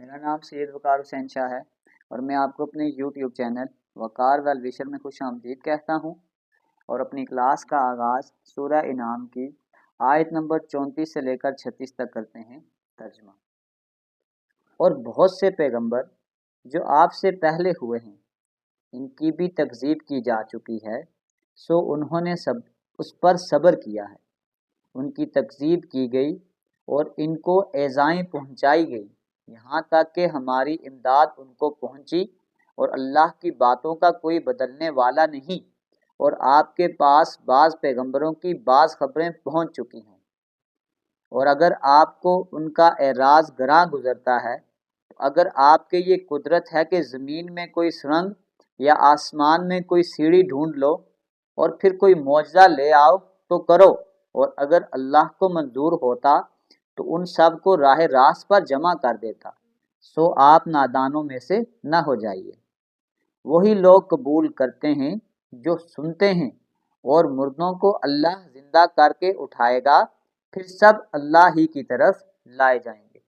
मेरा नाम सैयद वकार हुसैन शाह है और मैं आपको अपने यूट्यूब चैनल वकार वेल विशर में खुश आमदीद कहता हूँ। और अपनी क्लास का आगाज़ सूरह इनाम की आयत नंबर 34 से लेकर 36 तक करते हैं तर्जमा। और बहुत से पैगंबर जो आपसे पहले हुए हैं इनकी भी तकज़ीब की जा चुकी है, सो उन्होंने सब उस पर सब्र किया है। उनकी तकज़ीब की गई और इनको एज़ाएँ पहुँचाई गई, यहाँ तक कि हमारी इमदाद उनको पहुँची और अल्लाह की बातों का कोई बदलने वाला नहीं। और आपके पास बाज़ पैगंबरों की बाज़ खबरें पहुँच चुकी हैं, और अगर आपको उनका एराज़ गरां गुज़रता है, तो अगर आपके ये कुदरत है कि ज़मीन में कोई सुरंग या आसमान में कोई सीढ़ी ढूंढ लो और फिर कोई मौजज़ा ले आओ तो करो। और अगर अल्लाह को मंजूर होता तो उन सब को राह रास्त पर जमा कर देता। सो आप नादानों में से न हो जाइए। वही लोग कबूल करते हैं जो सुनते हैं, और मुर्दों को अल्लाह जिंदा करके उठाएगा, फिर सब अल्लाह ही की तरफ लाए जाएंगे।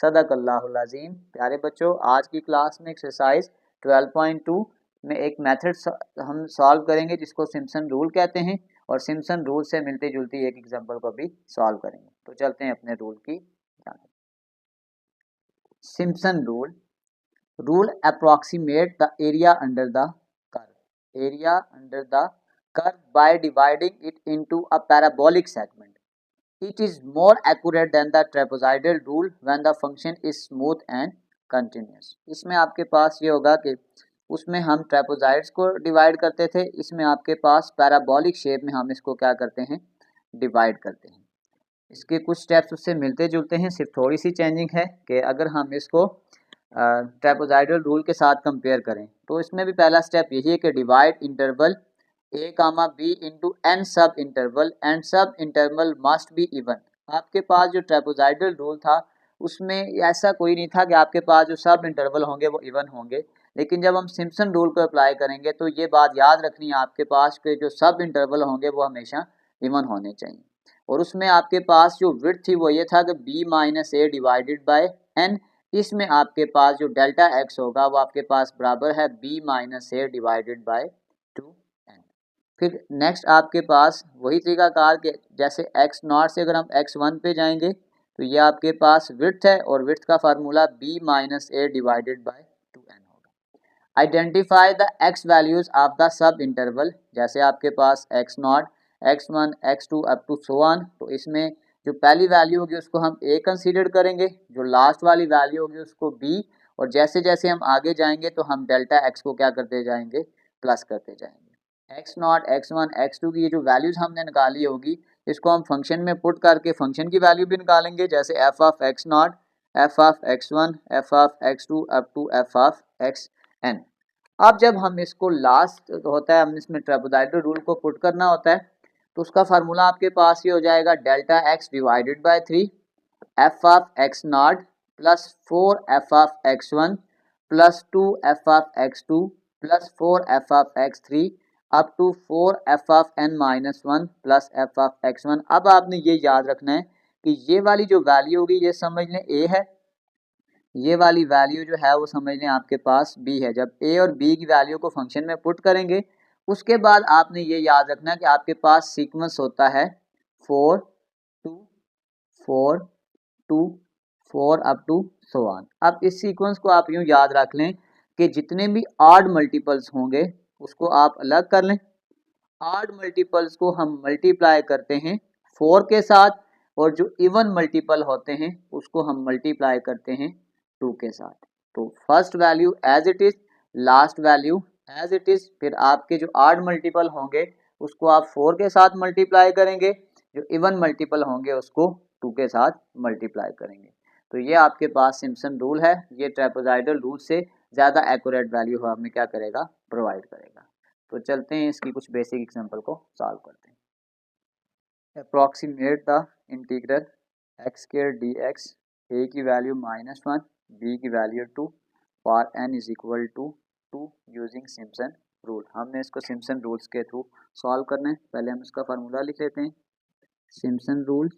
सदक अल्लाहुल अज़ीम। प्यारे बच्चों, आज की क्लास में एक्सरसाइज 12.2 में एक मेथड हम सॉल्व करेंगे जिसको सिम्पसन रूल कहते हैं, और सिम्पसन रूल से मिलती जुलती एक एग्जांपल को भी सॉल्व करेंगे। तो चलते हैं अपने रूल की जानिब। Simpson rule approximate the area under the curve by dividing it into a parabolic segment. It is more accurate than the trapezoidal rule when the function is smooth and continuous. इसमें आपके पास ये होगा कि उसमें हम ट्रेपोजाइड्स को डिवाइड करते थे, इसमें आपके पास पैराबोलिक शेप में हम इसको क्या करते हैं, डिवाइड करते हैं। इसके कुछ स्टेप्स उससे मिलते जुलते हैं, सिर्फ थोड़ी सी चेंजिंग है कि अगर हम इसको ट्रेपोजाइडल रूल के साथ कंपेयर करें तो इसमें भी पहला स्टेप यही है कि divide interval A comma B into N sub interval and sub interval must be even. आपके पास जो ट्रेपोजाइडल रूल था उसमें ऐसा कोई नहीं था कि आपके पास जो सब इंटरवल होंगे वो इवन होंगे, लेकिन जब हम सिम्पसन रूल को अप्लाई करेंगे तो ये बात याद रखनी है आपके पास कि जो सब इंटरवल होंगे वो हमेशा इवन होने चाहिए। और उसमें आपके पास जो विड्थ थी वो ये था कि B minus A divided by N. इसमें आपके पास जो डेल्टा एक्स होगा वो आपके पास बराबर है B minus A divided by 2n। फिर नेक्स्ट आपके पास वही तरीकाकार के जैसे एक्स नॉट से अगर हम x1 पे जाएंगे तो ये आपके पास विड्थ है, और विड्थ का formula b minus A divided by 2n होगा। Identify the x values of the sub interval, जैसे आपके पास x not, x1, x2 up to so on. तो इसमें जो पहली वैल्यू होगी उसको हम a कंसीडर करेंगे, जो लास्ट वाली वैल्यू होगी उसको b, और जैसे जैसे हम आगे जाएंगे तो हम डेल्टा x को क्या करते जाएंगे, प्लस करते जाएंगे। x नॉट, x1, x2 की ये जो वैल्यूज हमने निकाली होगी इसको हम फंक्शन में पुट करके फंक्शन की वैल्यू भी निकालेंगे, जैसे f of x not, f of x1, f of x2 up to f of xn। अब जब हम इसको लास्ट होता है, हम इसमें ट्रेपेजॉइडल रूल को पुट करना होता है, तो उसका फार्मूला आपके पास ये हो जाएगा delta x divided by 3 F of x not plus 4 F of x1 plus 2 F of x2 plus 4 F of x3 up to 4 F of n minus 1 plus F of x1। अब आपने ये याद रखना है कि ये वाली जो वैल्यू होगी ये समझ लें a है, ये वाली वैल्यू जो है वो समझ लें आपके पास b है। जब a और b की वैल्यू को फंक्शन में पुट करेंगे उसके बाद आपने ये याद रखना है कि आपके पास सीक्वेंस होता है 4 2 4 2 4 अप टू सो ऑन। अब इस सीक्वेंस को आप यूं याद रख लें कि जितने भी ऑड मल्टीपल्स होंगे उसको आप अलग कर लें। ऑड मल्टीपल्स को हम मल्टीप्लाई करते हैं 4 के साथ, और जो इवन मल्टीपल होते हैं उसको हम मल्टीप्लाई करते हैं 2 के साथ। तो first value as it is, last value as it is. फिर आपके जो ऑड मल्टीपल होंगे उसको आप 4 के साथ मल्टीप्लाई करेंगे, जो इवन मल्टीपल होंगे उसको 2 के साथ मल्टीप्लाई करेंगे। तो ये आपके पास सिम्पसन रूल है, ये ट्रेपेजॉइडल रूल से ज़्यादा एक्यूरेट वैल्यू हमें क्या करेगा, प्रोवाइड करेगा। तो चलते हैं इसकी कुछ बेसिक एग्जांपल को सॉल्व करते हैं। Approximate the integral X square D X, A की वैल्यू -1, बी की value 2 for n is equal to 2 using Simpson rule. हमने इसको सिम्पसन रूल्स के थ्रू सॉल्व करना है। पहले हम इसका फार्मूला लिख लेते हैं। Simpson rule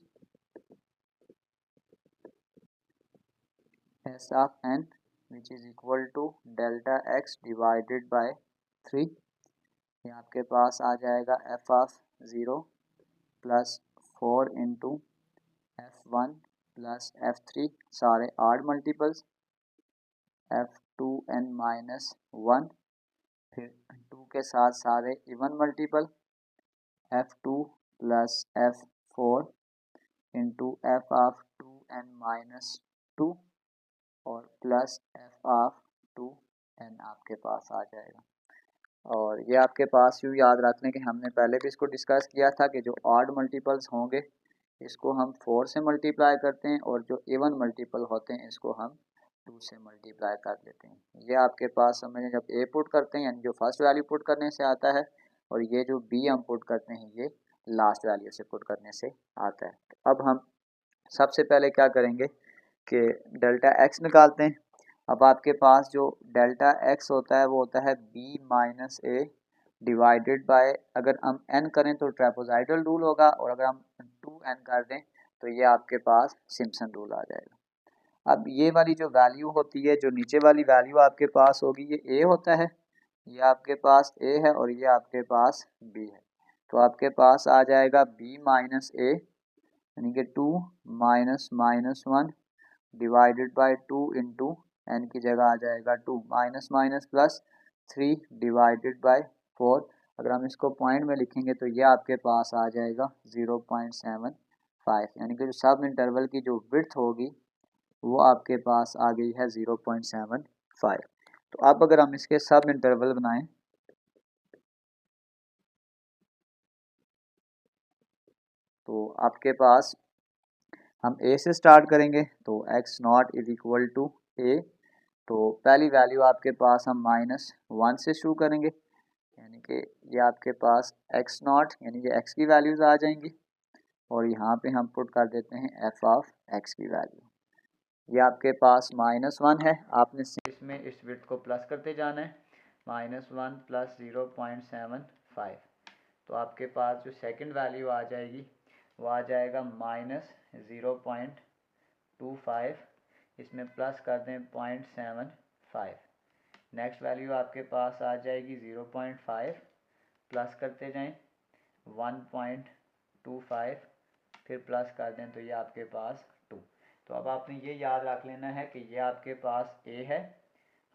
S of N which is equal to delta x divided by 3। ये आपके पास आ जाएगा F of 0 plus 4 into F1 plus F3 सारे आड मल्टीपल्स, F2n माइनस 1, फिर 2 के साथ सारे even multiple, F2 plus F4 into F of 2n minus 2 और प्लस F ऑफ 2n आपके पास आ जाएगा। और ये आपके पास यूँ याद रखने के हमने पहले भी इसको डिस्कस किया था कि जो ऑड मल्टीपल्स होंगे इसको हम 4 से मल्टीप्लाई करते हैं और जो इवन मल्टीपल होते हैं इसको हम 2 से मल्टीप्लाई कर देते हैं। ये आपके पास समझें जब ए पुट करते हैं यानी जो फर्स्ट वैल्यू पुट करने से आता है और ये जो बी हम पुट करते हैं ये लास्ट वैल्यू से पुट करने से आता है। तो अब हम सबसे पहले क्या करेंगे कि डेल्टा एक्स निकालते हैं। अब आपके पास जो डेल्टा एक्स होता है वो होता है B minus A divided by, अगर हम n करें तो ट्रेपेजॉइडल रूल होगा और अगर हम 2n कर दें तो ये आपके पास सिम्पसन रूल आ जाएगा। अब ये वाली जो वैल्यू होती है, जो नीचे वाली वैल्यू आपके पास होगी, ये a होता है, ये आपके पास a है और ये आपके पास b है। तो आपके पास आ जाएगा b माइनस ए यानी कि 2 minus minus 1 divided by 2 into N की जगह आ जाएगा 2 minus minus plus 3 divided by 4। अगर हम इसको पॉइंट में लिखेंगे तो ये आपके पास आ जाएगा 0.75 यानी कि जो सब इंटरवल की जो विड्थ होगी वो आपके पास आ गई है 0.75। तो अब अगर हम इसके सब इंटरवल बनाएं तो आपके पास हम ए से स्टार्ट करेंगे तो x naught is equal to A. तो पहली वैल्यू आपके पास हम -1 से शुरू करेंगे यानी कि ये आपके पास x नॉट यानी कि x की वैल्यूज़ आ जाएंगी और यहाँ पे हम पुट कर देते हैं f ऑफ x की वैल्यू। ये आपके पास -1 है, आपने इसमें इस विड्थ को प्लस करते जाना है, -1 प्लस 0.75। तो आपके पास जो सेकंड वैल्यू आ जाएगी वो आ जाएगा -0.25, इसमें प्लस कर दें 0.75। नेक्स्ट वैल्यू आपके पास आ जाएगी 0.5 प्लस करते जाएं 1.25 फिर प्लस कर दें तो ये आपके पास 2। तो अब आपने ये याद रख लेना है कि ये आपके पास a है,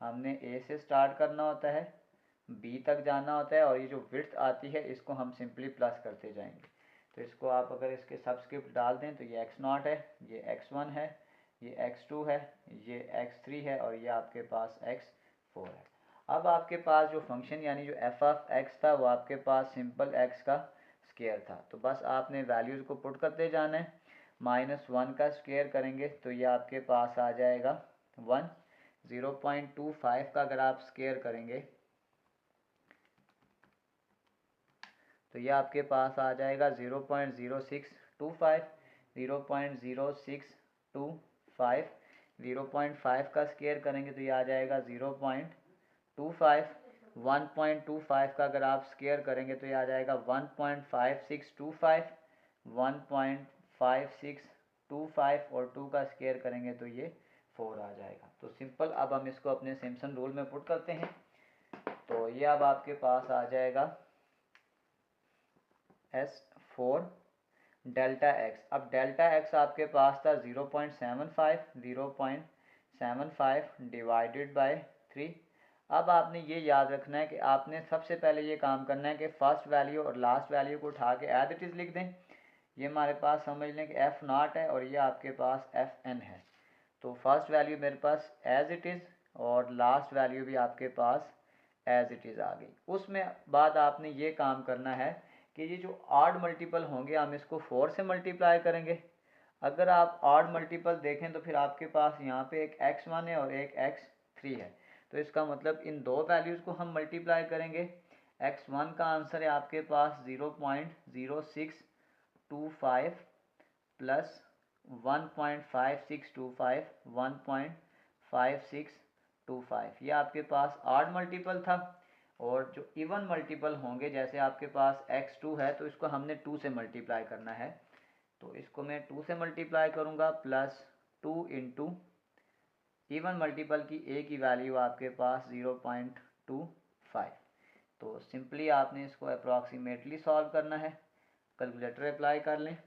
हमने a से स्टार्ट करना होता है, b तक जाना होता है और ये जो विड्थ आती है इसको हम सिंपली प्लस करते जाएंगे। तो इसको आप अगर इसके सबस्क्रिप्ट डाल दें तो ये x नॉट है, ये x1 है, ये x2 है, ये x3 है और ये आपके पास x4 है। अब आपके पास जो फंक्शन यानी जो f ऑफ x था वो आपके पास सिंपल x का स्क्वायर था। तो बस आपने वैल्यूज़ को पुट करते जाना है, -1 का स्क्वायर करेंगे तो ये आपके पास आ जाएगा 1, 0.25 का अगर आप स्क्वायर करेंगे तो ये आपके पास आ जाएगा 0.0625, 0.0625, 0.5 का स्क्वायर करेंगे तो ये आ जाएगा 0.25, 1.25 का अगर आप स्क्वायर करेंगे तो ये आ जाएगा 1.5625, 1.5625 और 2 का स्क्वायर करेंगे तो ये 4 आ जाएगा। तो सिंपल अब हम इसको अपने सिम्पसन रूल में पुट करते हैं तो ये अब आपके पास आ जाएगा S4 डेल्टा एक्स। अब डेल्टा एक्स आपके पास था 0.75 डिवाइडेड बाय 3। अब आपने ये याद रखना है कि आपने सबसे पहले ये काम करना है कि फर्स्ट वैल्यू और लास्ट वैल्यू को उठा के एज इट इज़ लिख दें। ये हमारे पास समझ लें कि एफ नॉट है और ये आपके पास एफ एन है। तो फर्स्ट वैल्यू मेरे पास एज इट इज़ और लास्ट वैल्यू भी आपके पास एज इट इज़ आ गई। उसमें बाद आपने ये काम करना है कि ये जो ऑड मल्टीपल होंगे हम इसको 4 से मल्टीप्लाई करेंगे। अगर आप ऑड मल्टीपल देखें तो फिर आपके पास यहाँ पे एक x1 है और एक x3 है। तो इसका मतलब इन दो वैल्यूज़ को हम मल्टीप्लाई करेंगे। x1 का आंसर है आपके पास 0.0625 प्लस 1.5625, 1.5625 ये आपके पास ऑड मल्टीपल था। और जो इवन मल्टीपल होंगे जैसे आपके पास x2 है तो इसको हमने 2 से मल्टीप्लाई करना है। तो इसको मैं 2 से मल्टीप्लाई करूँगा प्लस 2 इंटू इवन मल्टीपल की ए की वैल्यू आपके पास 0.25। तो सिंपली आपने इसको अप्रॉक्सीमेटली सॉल्व करना है, कैलकुलेटर अप्लाई कर लें।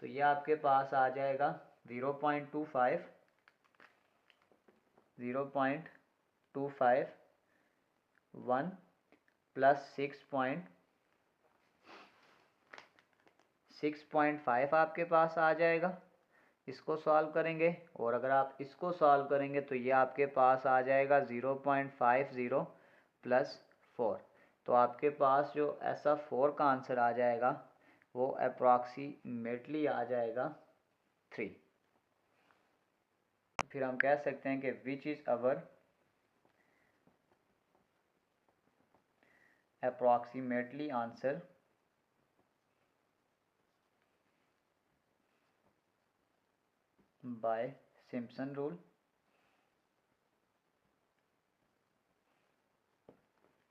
तो ये आपके पास आ जाएगा 0.25 1 प्लस 6.5 आपके पास आ जाएगा। इसको सॉल्व करेंगे और अगर आप इसको सॉल्व करेंगे तो ये आपके पास आ जाएगा 0.50 प्लस 4। तो आपके पास जो ऐसा 4 का आंसर आ जाएगा वो अप्रॉक्सीमेटली आ जाएगा 3। फिर हम कह सकते हैं कि which is our approximately answer by Simpson rule.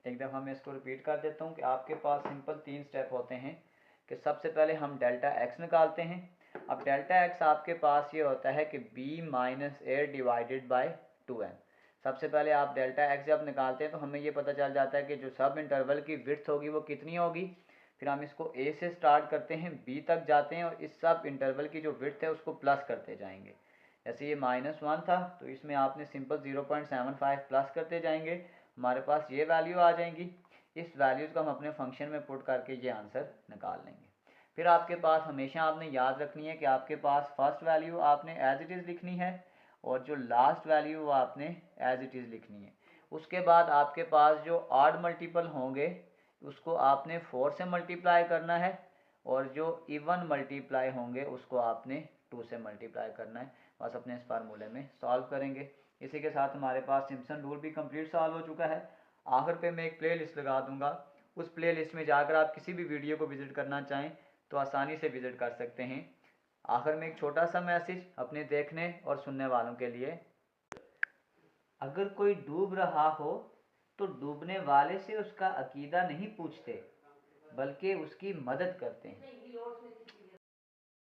एक दफ़ा मैं इसको रिपीट कर देता हूँ कि आपके पास सिंपल 3 स्टेप होते हैं कि सबसे पहले हम डेल्टा एक्स निकालते हैं। अब डेल्टा एक्स आपके पास ये होता है कि b minus A divided by 2n। सबसे पहले आप डेल्टा एक्स जब निकालते हैं तो हमें ये पता चल जाता है कि जो सब इंटरवल की विड्थ होगी वो कितनी होगी। फिर हम इसको a से स्टार्ट करते हैं, b तक जाते हैं और इस सब इंटरवल की जो विड्थ है उसको प्लस करते जाएंगे। जैसे ये -1 था तो इसमें आपने सिंपल 0.75 प्लस करते जाएंगे, हमारे पास ये वैल्यू आ जाएंगी। इस वैल्यूज़ को हम अपने फंक्शन में पुट करके ये आंसर निकाल लेंगे। फिर आपके पास हमेशा आपने याद रखनी है कि आपके पास फर्स्ट वैल्यू आपने एज इट इज़ लिखनी है और जो लास्ट वैल्यू वो आपने एज इट इज़ लिखनी है। उसके बाद आपके पास जो ऑड मल्टीपल होंगे उसको आपने 4 से मल्टीप्लाई करना है और जो इवन मल्टीप्लाई होंगे उसको आपने 2 से मल्टीप्लाई करना है। बस अपने इस फार्मूले में सॉल्व करेंगे। इसी के साथ हमारे पास सिम्पसन रूल भी कंप्लीट सॉल्व हो चुका है। आखिर पे मैं एक प्ले लिस्ट लगा दूंगा, उस प्ले लिस्ट में जाकर आप किसी भी वीडियो को विज़िट करना चाहें तो आसानी से विज़िट कर सकते हैं। आखिर में एक छोटा सा मैसेज अपने देखने और सुनने वालों के लिए, अगर कोई डूब रहा हो तो डूबने वाले से उसका अकीदा नहीं पूछते बल्कि उसकी मदद करते हैं।